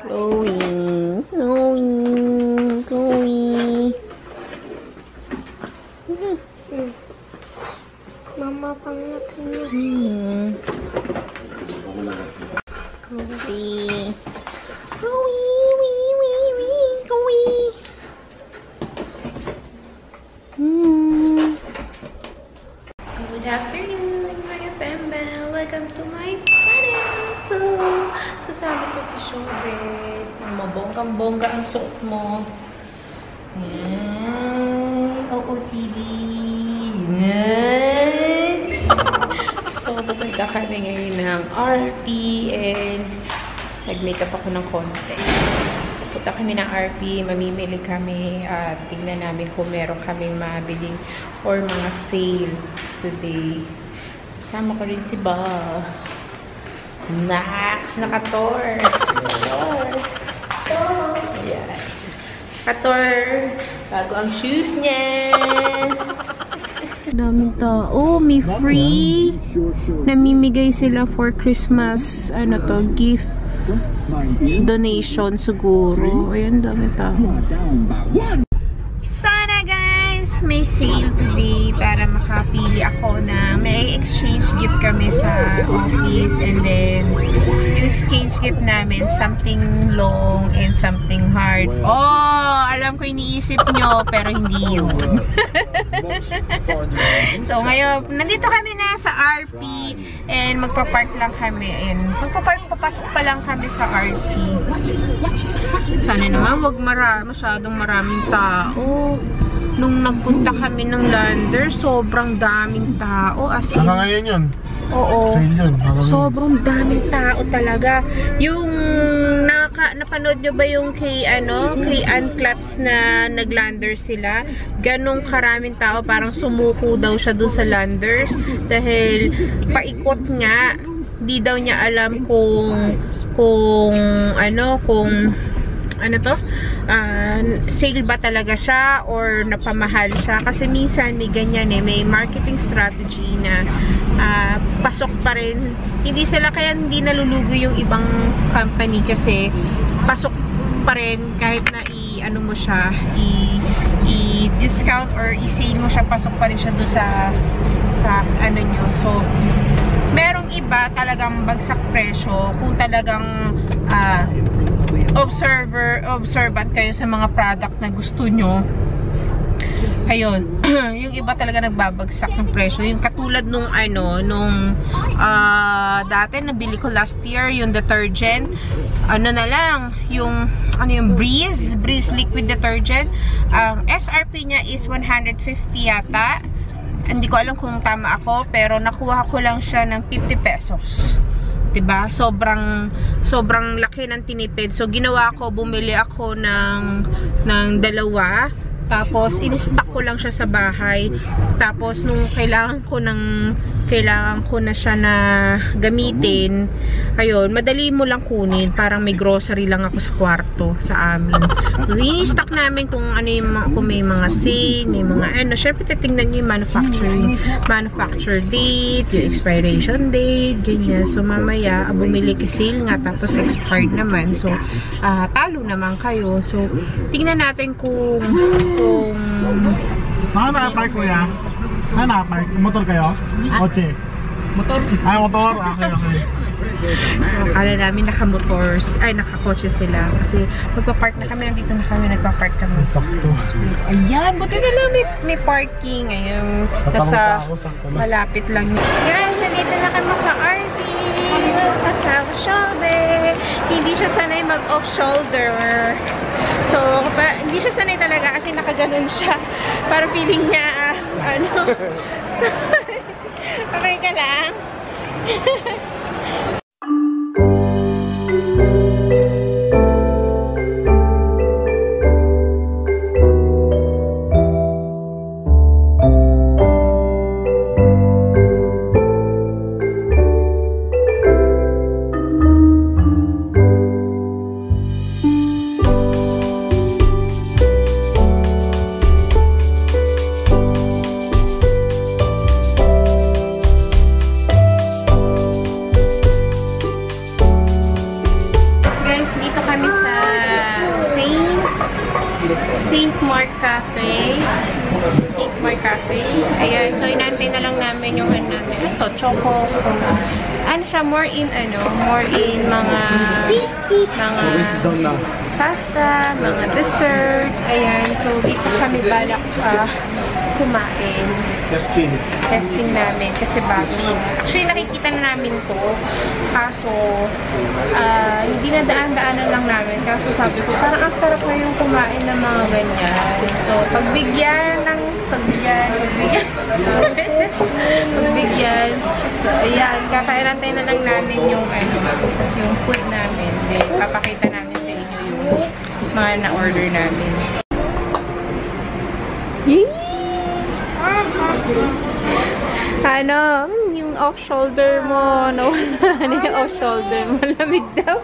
Chloe. Chloe. Chloe. Mama, pangat niyo. Chloe. Chloe. Chloe. Good afternoon, mga Pemba. Welcome to my channel. So, kasama ko si Shobet. Mabonggang-bongga ang suot mo. Yan. OOTD. Next. So, pupunta kami ngayon ng RP and nag-makeup ako ng konti. Pupunta kami ng RP, mamimili kami at tingnan namin kung meron kaming mabiling or mga sale today. Kasama ko rin si Ba. Nax! Nakator! Ayan. Kator! Bago ang shoes niya! Daming tao. May free. Namimigay sila for Christmas. Ano to? Gift. Donation siguro. Ayan, dami tao. Sana guys, may sale today para makapili ako na may exchange gift kami sa office, and then yung exchange gift namin something long and something hard. Oh, alam ko iniisip nyo pero hindi yun. So ngayon, nandito kami na sa RP and magpa-park lang kami, and papasok pa lang kami sa RP. Sana naman wag masyadong maraming tao. Nung nagpunta kami ng Lander, sobrang daming tao. As in, ngayon yun? Oo. Sale yun. Sobrang daming tao talaga. Yung napanood nyo ba yung kay Unclats na nag-Lander sila? Ganong karaming tao, parang sumuko daw siya dun sa Landers dahil paikot nga. Di daw niya alam kung sale ba talaga siya or napamahal siya, kasi minsan may ganyan may marketing strategy na pasok pa rin, hindi nalulugo yung ibang company kasi pasok pa rin kahit na mo siya i-discount or i-sale mo siya, pasok pa rin siya doon sa ano nyo. So merong iba talagang bagsak presyo kung talagang observant kayo sa mga product na gusto nyo. Ayun, yung iba talaga nagbabagsak ng presyo. Yung katulad nung dati nabili ko last year, yung detergent, na lang, yung Breeze liquid detergent. Ang SRP niya is 150 yata. Hindi ko alam kung tama ako, pero nakuha ko lang siya ng 50 pesos. Diba? Sobrang laki ng tinipid. So ginawa ko, bumili ako ng dalawa. Tapos in-stock ko lang siya sa bahay. Tapos nung kailangan ko na siya na gamitin, ayun, madali mo lang kunin. Parang may grocery lang ako sa kwarto sa amin. So in-stock namin kung kung may mga sale, may mga syempre titingnan niyo yung manufacture date, yung expiration date, ganyan. So mamaya bumili ka sale nga tapos expired naman. So talo naman kayo. So tingnan natin kung saan na-park kuya? Saan na-park? Motor kayo? Kotse? Motor? Motor? Okay. So akala namin nakakotse sila kasi magpa-park na kami, nandito na kami, nagpa-park kami. Sakto. Ayan, buti na lang may parking. Ayun, nasa malapit lang. Guys, nandito na kami sa RP. Kasama Shobe. Hindi siya sanay mag-off shoulder. So, hindi siya sanay talaga kasi nakaganon siya. Para feeling niya, okay ka lang? St. Mark Cafe. St. Mark Cafe. Ayan, so inantay na lang namin yung ano namin. Ito, choco. Ano siya, more in mga pasta, mga dessert. Ayan, so dito kami balak kumain. Testing namin kasi bago. Actually, nakikita na namin to. Kaso, hindi na daan-daanan lang namin. Kaso sabi ko, parang ang sarap na yung kumain ng mga ganyan. So, pagbigyan. So, ayan, kakairantay na lang namin yung food namin. Then, papakita namin sa inyo yung mga na-order namin. Ano? Yung off-shoulder mo. Nawala na yung off-shoulder. Malamig daw.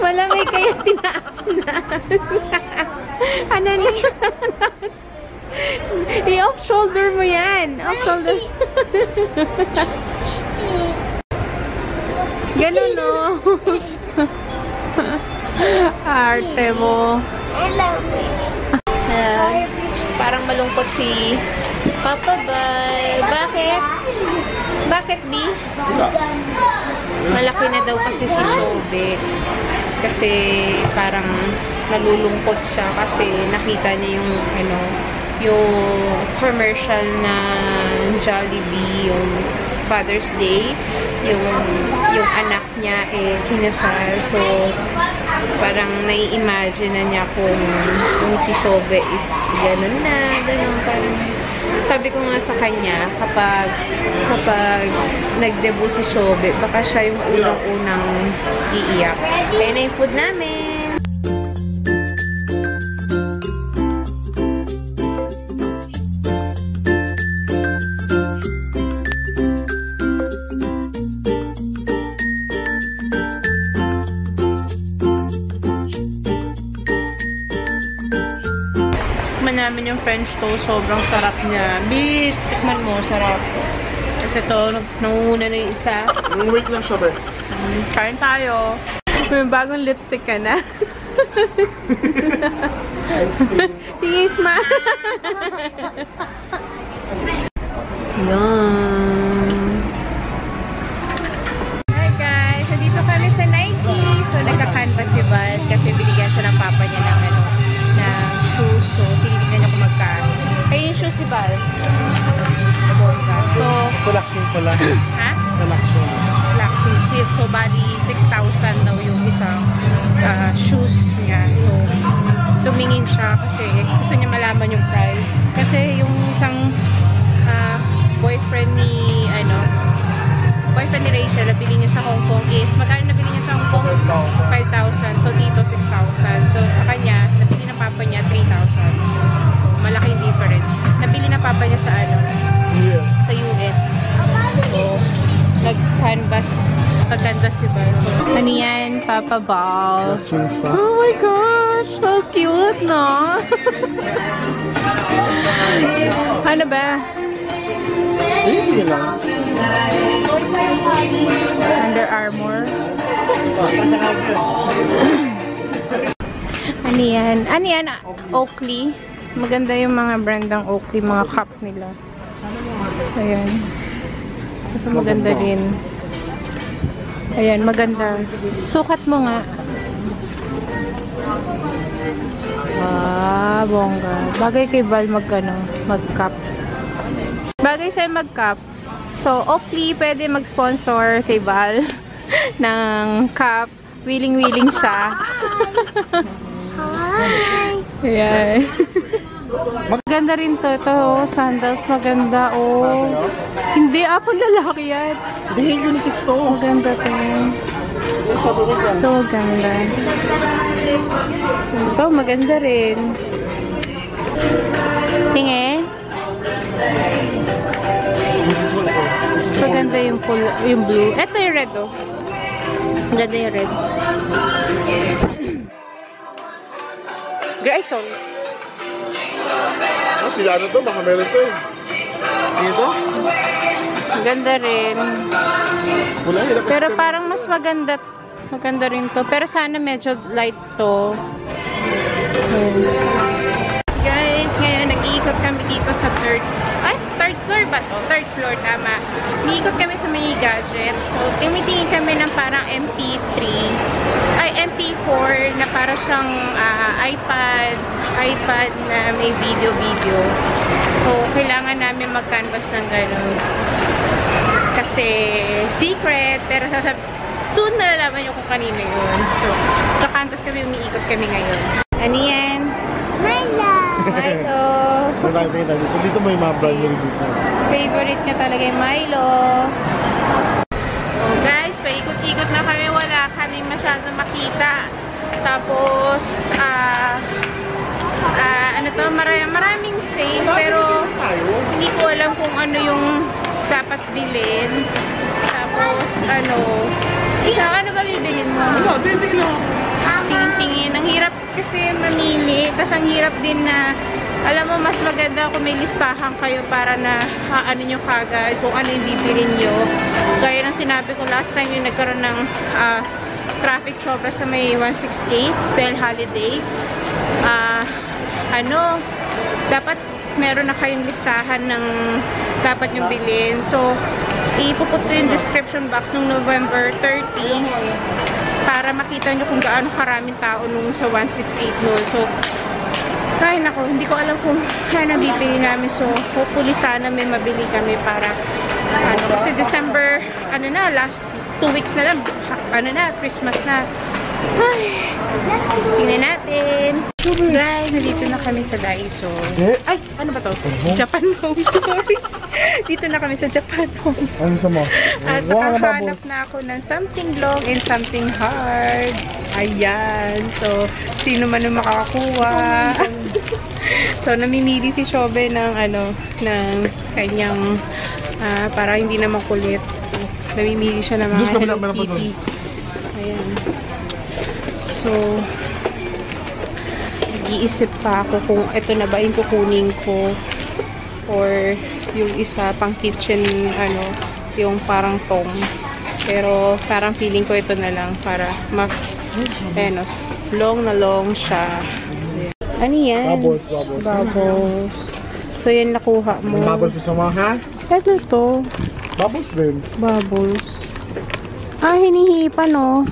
Malamig kaya tinaas na. Ano na yan? I-off-shoulder mo yan. Off-shoulder. Ganun, no? Arte mo. Parang malungkot si Papa Bal. Bakit? Bakit, B? Malaki na daw kasi si Shobe. Kasi parang nalulungkot siya kasi nakita niya yung commercial na Jollibee, yung Father's Day, yung anak niya kinasal. So, parang nai-imagine na niya kung si Shobe is gano'n parang sabi ko nga sa kanya, kapag nag-debut si Shobe, baka siya yung unang-unang iiyak. Kaya na yung food namin. Namin yung French toast, sobrang sarap niya. Bit, tikman mo, sarap. Kasi ito, nangunguna na yung isa. Wait lang siya, be. Kain tayo. May bagong lipstick ka na. Tingis ma. Yan. Hi guys, so dito kami sa Nike. So nagka-canvas si Val kasi binigyan siya ng papa niya ng shoes. So, tinitignan niya kung magkano. Ay, yung shoes ni Val. So, Collection pala. Ha? Selection. Collection. So, bali, 6,000 daw yung isang shoes niya. So, tumingin siya kasi gusto niya malaman yung price. Kasi yung isang boyfriend ni Rachel, nabili niya sa Hong Kong is, magkano nabili niya sa Hong Kong? 5,000. So, dito 6,000. So, sa kanya, nabili ng papa niya 3,000. So, malaking difference. Nabili ng papa niya sa sa US. So, nag-canvas si Val. Ano yan? Papa Bal. Oh my gosh! So cute, no? Ano ba? Hindi lang. Under Armour. Ano yan? Ano yan? Oakley. Maganda yung mga brandang Oakley, mga cup nila. Ayan. Ito maganda rin. Ayan, maganda. Sukat mo nga. Ah, bongga. Bagay kay Val mag-cup. Bagay sa'yo mag-cup. So, Oakley pwede mag-sponsor kay Val ng cup. Willing-willing siya. Hi! Ayan. Maganda rin to. Ito, sandals. Maganda. Oh. Hindi, ako lalaki yan. Hindi, unisex to. Maganda to. Ito, maganda. Ito, maganda rin. Tingin. Maganda yung blue. Ito yung red, oh. Maganda yung red. Grayson. Oh, sila na to. Baka meron to eh. Sino to? Maganda rin. Pero parang mas maganda rin to. Pero sana medyo light to. kami dito sa third floor ba to? Third floor, tama. Umiikot kami sa may gadget. So, tumitingin kami ng parang MP4 na para siyang iPad na may video. So, kailangan namin mag-canvas ng gano'n. Kasi, secret, pero soon malalaman nyo kung kanino yun. So, sa-canvas kami, umiikot kami ngayon. Ano yan? Milo! Milo! Dito may mga brand new dito. Favorite niya talaga yung Milo. Oh guys, paikot-ikot na kami. Wala kami masyadong makita. Tapos, ano to, maraming sale. Pero, hindi ko alam kung ano yung dapat bilhin. Tapos, ikaw, ano ba bibilin mo? Tingin-tingin. Ang hirap kasi mamili. Tapos, ang hirap din na, alam mo, mas maganda kung may listahan kayo para na ano nyo kagad kung ano yung bibilin nyo. Gaya ng sinabi ko last time yung nagkaroon ng traffic sobra sa may 168 dahil holiday. Dapat meron na kayong listahan ng dapat nyong bilhin. So, ipuput ko yung description box nung November 30 para makita nyo kung gaano karaming tao nung sa 168 noon. So, ay nako, hindi ko alam kung ano bibili namin. So, hopefully sana may mabili kami para kasi December, last 2 weeks na lang, Christmas na. Ay, tingnan natin. Guys, nandito na kami sa Daiso. Ay, ano ba to? Japan Home, sorry. Dito na kami sa Japan Home. Ano sa mo? At nakahanap na ako ng something long and something hard. Ayan. So, sino man ang makakakuha. So, namimili si Shobe ng ng kanyang para hindi na makulit. Namimili siya ng mga Hello Kitty. Ayan. So, nag-iisip pa ako kung ito na ba yung kukunin ko or yung isa pang kitchen, yung parang tong. Pero, parang feeling ko ito na lang para mas, long na long siya. Ano yan? Bubbles. So, yan nakuha mo. Bubbles sa mga, ha? Ano to? Bubbles din. Bubbles. Hinihipan, no?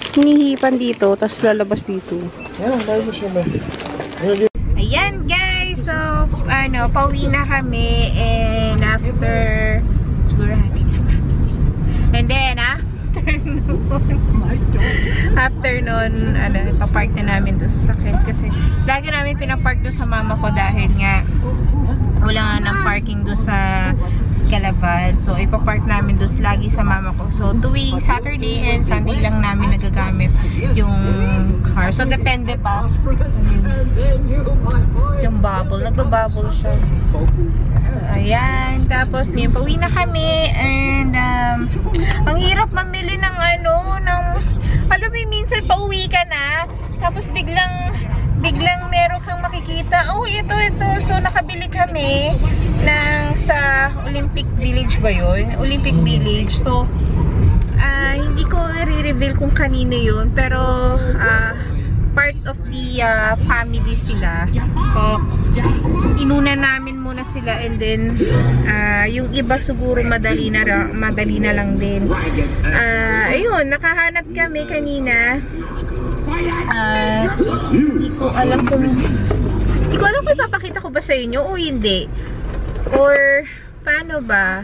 Hinihipan dito, tapos lalabas dito. Yan, tayo mo siya ba? Ayan, guys. So, pauwi na kami. And after, siguro natin na. And then, after nun, ipapark na namin doon sa sakit. Kasi, lagi namin pinapark doon sa mama ko dahil nga, wala nga ng parking doon sa Calaval. So, ipapark namin doon lagi sa mama ko. So, tuwing Saturday and Sunday lang namin nagagamit yung car. So, depende pa. Yung bubble. Nagbabubble siya. Ayan. Tapos, ngayon, pauwi na kami. And, ang hirap mamili ng alam mo, minsan pauwi ka na. Tapos, biglang meron kang makikita. Oh, ito. So, nakabili kami sa Olympic Village ba yun? Olympic Village. So, hindi ko i-reveal kung kanino yun. Pero, part of the family sila. Inuna namin muna sila and then, yung iba siguro madali na lang din. Ayun, nakahanap kami kanina. Hindi ko alam kung ipapakita ko ba sa inyo o hindi. Or, paano ba?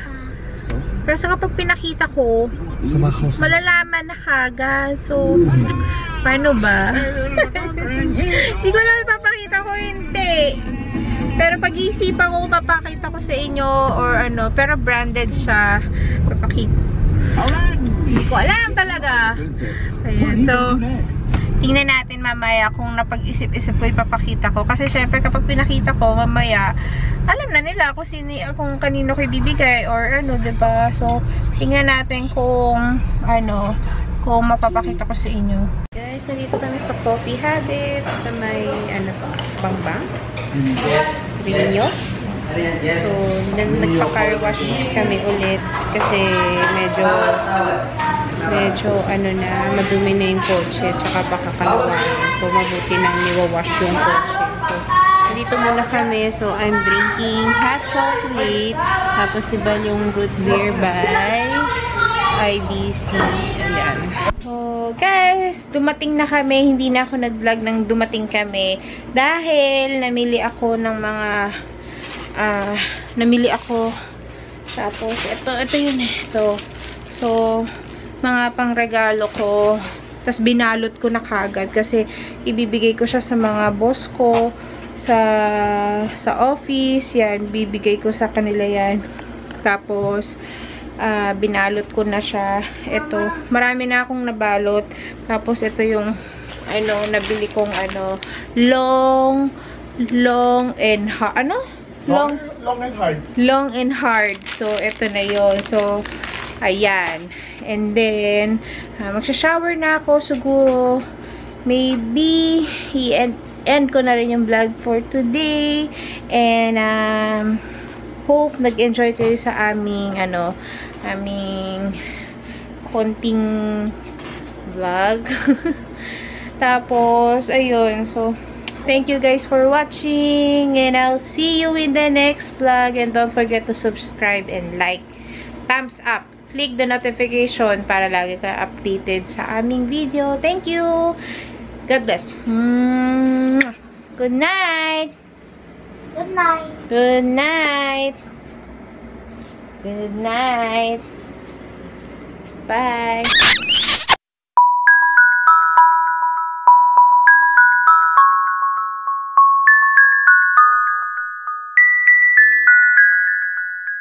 Kasi kapag pinakita ko, malalaman na kagad. So, paano ba? Hindi ko alam ipapakita ko, hindi. Pero pag-iisipan ko, papakita ko sa inyo or pero branded siya. Papakita. Hindi ko alam talaga. Ayan, so, tingnan natin mamaya kung napag-isip-isip ko ipapakita ko. Kasi syempre kapag pinakita ko mamaya, alam na nila kung kanino ko ibibigay or diba? So, tingnan natin kung kung mapapakita ko sa inyo. Guys, nandito kami sa Coffee Habits sa may Bangbang. Tingnan nyo. So, nagpa-car wash kami ulit kasi medyo madumi na yung kotse tsaka baka kalawangin. So, mabuti nang niwawash yung kotse. So, dito muna kami. So, I'm drinking hot chocolate. Tapos, iba yung root beer by IBC. Ayan. So, guys, dumating na kami. Hindi na ako nag-vlog nang dumating kami. Dahil, namili ako ng mga, namili ako. Tapos, ito yun eh. Ito. So, mga pangregalo ko. Tapos, binalot ko na kagad. Kasi, ibibigay ko siya sa mga boss ko. Sa office. Yan. Bibigay ko sa kanila yan. Tapos, binalot ko na siya. Ito. Marami na akong nabalot. Tapos, ito yung nabili kong long and hard. Long and hard. Long and hard. So, ito na yon. So, ayan. And then, magsha-shower na ako siguro. Maybe, i-end ko na rin yung vlog for today. And, hope nag-enjoy kayo sa aming, aming konting vlog. Tapos, ayun. So, thank you guys for watching. And I'll see you in the next vlog. And don't forget to subscribe and like. Thumbs up. Click the notification para lagi ka updated sa aming video. Thank you. God bless. Good night. Good night. Good night. Good night. Bye.